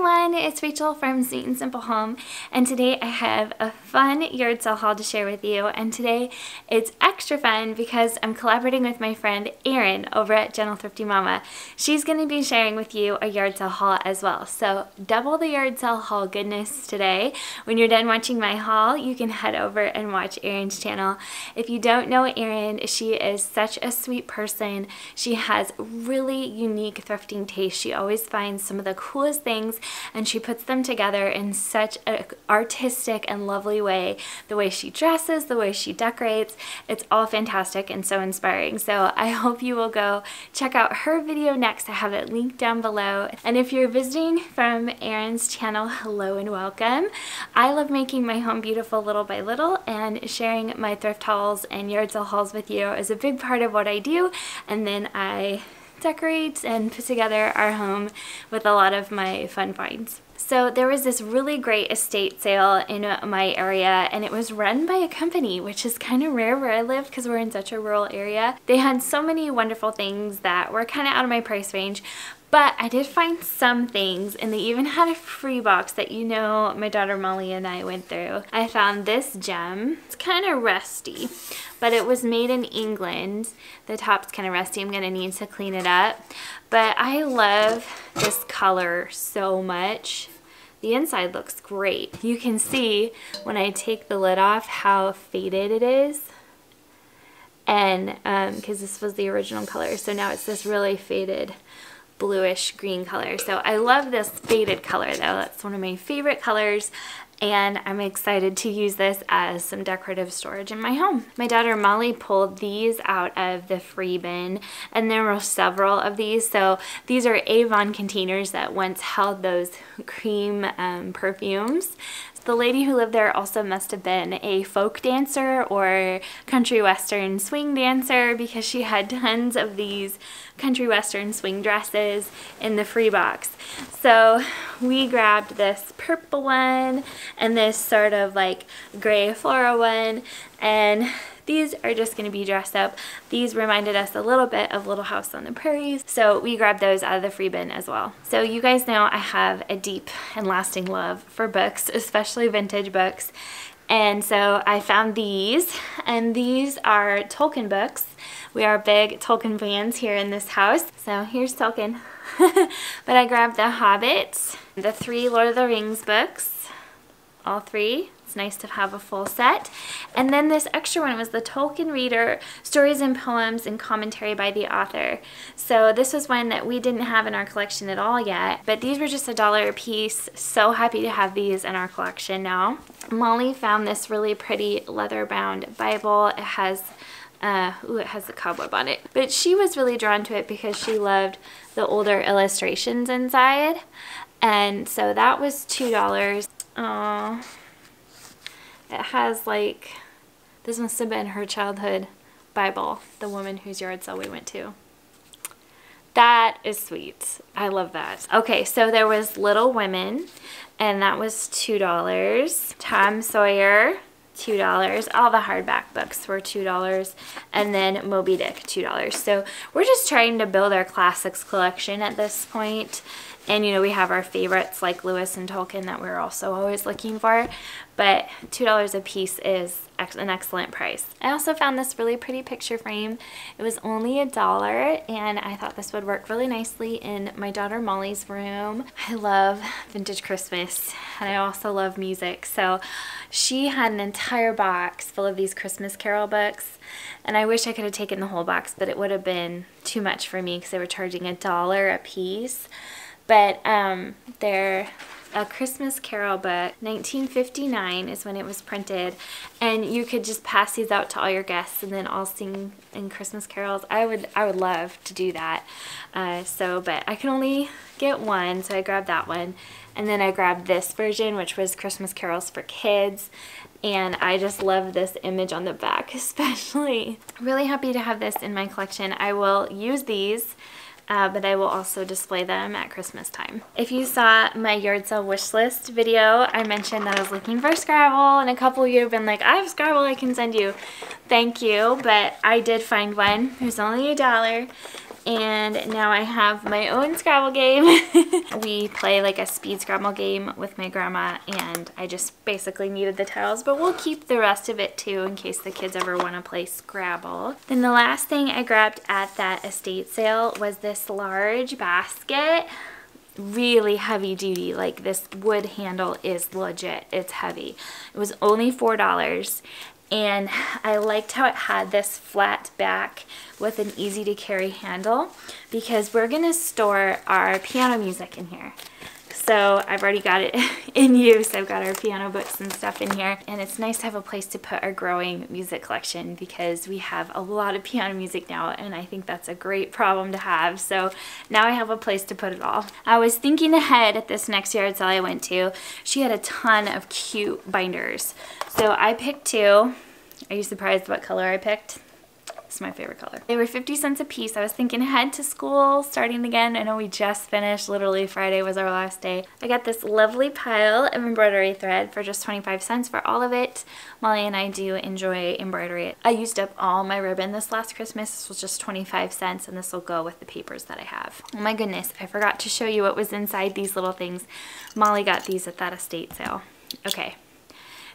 everyone, it's Rachel from Sweet and Simple Home, and today I have a fun yard sale haul to share with you. And today it's extra fun because I'm collaborating with my friend Erin over at Gentle Thrifty Mama. She's going to be sharing with you a yard sale haul as well. So double the yard sale haul goodness today. When you're done watching my haul, you can head over and watch Erin's channel. If you don't know Erin, she is such a sweet person. She has really unique thrifting taste. She always finds some of the coolest things and she puts them together in such an artistic and lovely way. The way she dresses, the way she decorates, it's all fantastic and so inspiring. So I hope you will go check out her video next. I have it linked down below. And if you're visiting from Erin's channel, hello and welcome. I love making my home beautiful little by little, and sharing my thrift hauls and yard sale hauls with you is a big part of what I do. And then I decorate and put together our home with a lot of my fun finds. So there was this really great estate sale in my area, and it was run by a company, which is kind of rare where I live because we're in such a rural area. They had so many wonderful things that were kind of out of my price range, but I did find some things, and they even had a free box that my daughter Molly and I went through. I found this gem. It's kind of rusty, but it was made in England. The top's kind of rusty. I'm going to need to clean it up. But I love this color so much. The inside looks great. You can see when I take the lid off how faded it is. And because this was the original color, so now it's this really faded bluish green color. So I love this faded color though. That's one of my favorite colors, and I'm excited to use this as some decorative storage in my home. My daughter Molly pulled these out of the free bin, and there were several of these. So these are Avon containers that once held those cream perfumes. The lady who lived there also must have been a folk dancer or country western swing dancer, because she had tons of these country western swing dresses in the free box. So we grabbed this purple one and this sort of like gray floral one, and these are just going to be dressed up. These reminded us a little bit of Little House on the Prairie, so we grabbed those out of the free bin as well. So you guys know I have a deep and lasting love for books, especially vintage books. And so I found these, and these are Tolkien books. We are big Tolkien fans here in this house. So here's Tolkien. But I grabbed The Hobbit, the 3 Lord of the Rings books, all 3. It's nice to have a full set. And then this extra one was the Tolkien Reader, Stories and Poems and Commentary by the Author. So this was one that we didn't have in our collection at all yet, but these were just $1 a piece. So happy to have these in our collection now. Molly found this really pretty leather-bound Bible. It has it has a cobweb on it, but she was really drawn to it because she loved the older illustrations inside, and so that was $2. Aww. It has like, this must have been her childhood Bible, the woman whose yard sale we went to. That is sweet. I love that. Okay, so there was Little Women, and that was $2. Tom Sawyer, $2. All the hardback books were $2, and then Moby Dick, $2. So we're just trying to build our classics collection at this point. And we have our favorites like Lewis and Tolkien that we're also always looking for, but $2 a piece is an excellent price. I also found this really pretty picture frame. It was only $1, and I thought this would work really nicely in my daughter Molly's room. I love vintage Christmas, and I also love music, so she had an entire box full of these Christmas Carol books, and I wish I could have taken the whole box, but it would have been too much for me because they were charging $1 a piece. But they're a Christmas Carol book. 1959 is when it was printed, and you could just pass these out to all your guests and then all sing in Christmas carols. I would love to do that. But I could only get one, so I grabbed that one, and then I grabbed this version, which was Christmas Carols for Kids. And I just love this image on the back, especially. Really happy to have this in my collection. I will use these, but I will also display them at Christmas time. If you saw my yard sale wish list video, I mentioned that I was looking for Scrabble, and a couple of you have been like, I have Scrabble I can send you. Thank you, but I did find one. It was only $1. And now I have my own Scrabble game. We play like a speed Scrabble game with my grandma, and I just basically needed the tiles, but we'll keep the rest of it too in case the kids ever want to play Scrabble. Then the last thing I grabbed at that estate sale was this large basket. Really heavy duty, like this wood handle is legit, it's heavy. It was only $4. And I liked how it had this flat back with an easy to carry handle because we're gonna store our piano music in here. So I've already got it in use. I've got our piano books and stuff in here, and it's nice to have a place to put our growing music collection because we have a lot of piano music now, and I think that's a great problem to have. So now I have a place to put it all. I was thinking ahead at this next yard sale I went to. She had a ton of cute binders. So I picked two. Are you surprised what color I picked? It's my favorite color. They were 50 cents a piece. I was thinking ahead to school, starting again. I know we just finished. Literally Friday was our last day. I got this lovely pile of embroidery thread for just 25 cents for all of it. Molly and I do enjoy embroidery. I used up all my ribbon this last Christmas. This was just 25 cents, and this will go with the papers that I have. Oh my goodness, I forgot to show you what was inside these little things. Molly got these at that estate sale. Okay,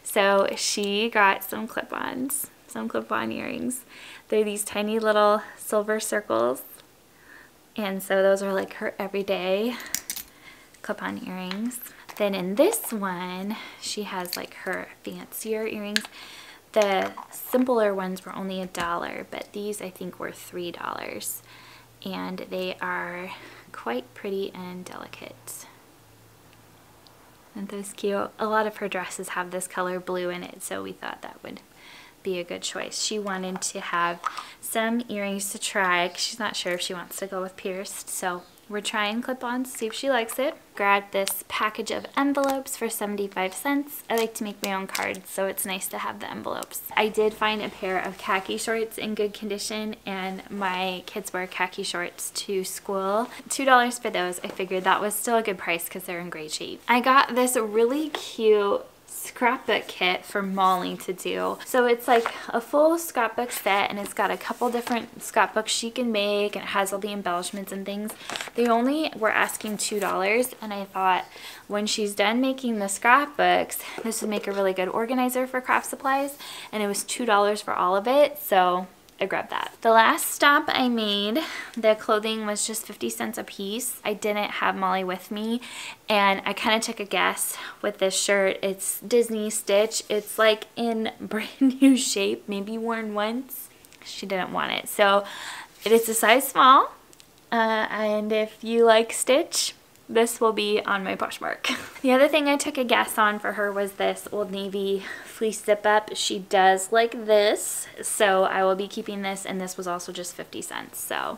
so she got some clip-ons. Some clip-on earrings. They're these tiny little silver circles, and so those are like her everyday clip-on earrings. Then in this one, she has like her fancier earrings. The simpler ones were only $1, but these I think were $3, and they are quite pretty and delicate. Aren't those cute? A lot of her dresses have this color blue in it, so we thought that would be a good choice. She wanted to have some earrings to try because she's not sure if she wants to go with pierced, so we're trying clip-ons to see if she likes it. Grabbed this package of envelopes for 75 cents. I like to make my own cards, so it's nice to have the envelopes. I did find a pair of khaki shorts in good condition, and my kids wear khaki shorts to school. $2 for those. I figured that was still a good price because they're in great shape. I got this really cute scrapbook kit for Molly to do. So it's like a full scrapbook set, and it's got a couple different scrapbooks she can make, and it has all the embellishments and things. They only were asking $2, and I thought when she's done making the scrapbooks, this would make a really good organizer for craft supplies, and it was $2 for all of it, so I grabbed that. The last stop I made, the clothing was just 50 cents a piece. I didn't have Molly with me, and I kind of took a guess with this shirt. It's Disney Stitch. It's like in brand new shape, maybe worn once. She didn't want it. So it is a size small, and if you like Stitch, this will be on my POSHMARK. The other thing I took a guess on for her was this Old Navy fleece zip-up. She does like this, so I will be keeping this, and this was also just 50 cents, so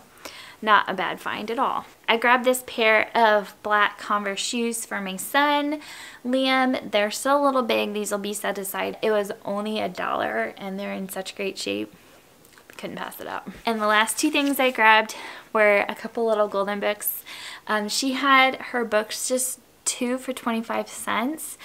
not a bad find at all. I grabbed this pair of black Converse shoes for my son, Liam. They're still a little big. These will be set aside. It was only $1, and they're in such great shape. Couldn't pass it up. And the last two things I grabbed were a couple little golden books. She had her books just two for 25 cents.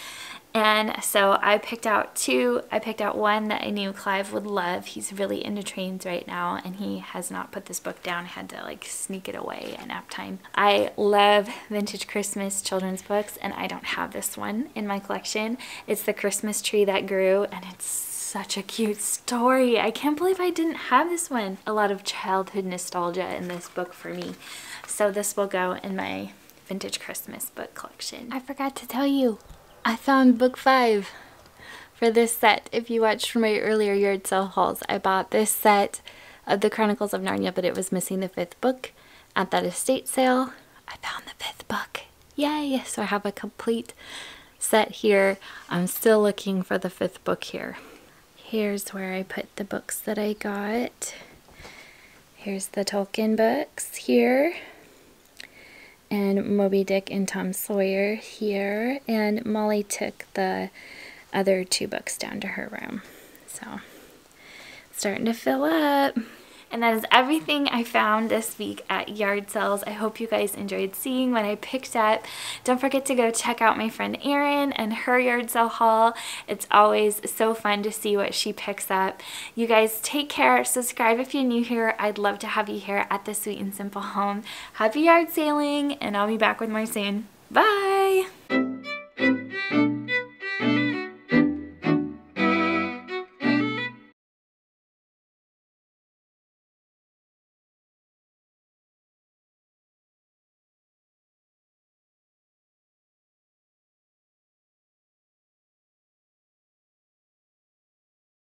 And so I picked out two. I picked out one that I knew Clive would love. He's really into trains right now, and he has not put this book down. I had to like sneak it away at nap time. I love vintage Christmas children's books, and I don't have this one in my collection. It's The Christmas Tree That Grew, and it's such a cute story. I can't believe I didn't have this one. A lot of childhood nostalgia in this book for me. So this will go in my vintage Christmas book collection. I forgot to tell you, I found book 5 for this set. If you watched from my earlier yard sale hauls, I bought this set of the Chronicles of Narnia, but it was missing the 5th book at that estate sale. I found the 5th book. Yay! So I have a complete set here. I'm still looking for the 5th book here. Here's where I put the books that I got. Here's the Tolkien books here, and Moby Dick and Tom Sawyer here, and Molly took the other 2 books down to her room. So starting to fill up. And that is everything I found this week at yard sales. I hope you guys enjoyed seeing what I picked up. Don't forget to go check out my friend Erin and her yard sale haul. It's always so fun to see what she picks up. You guys take care. Subscribe if you're new here. I'd love to have you here at the Sweet and Simple Home. Happy yard sailing, and I'll be back with more soon. Bye!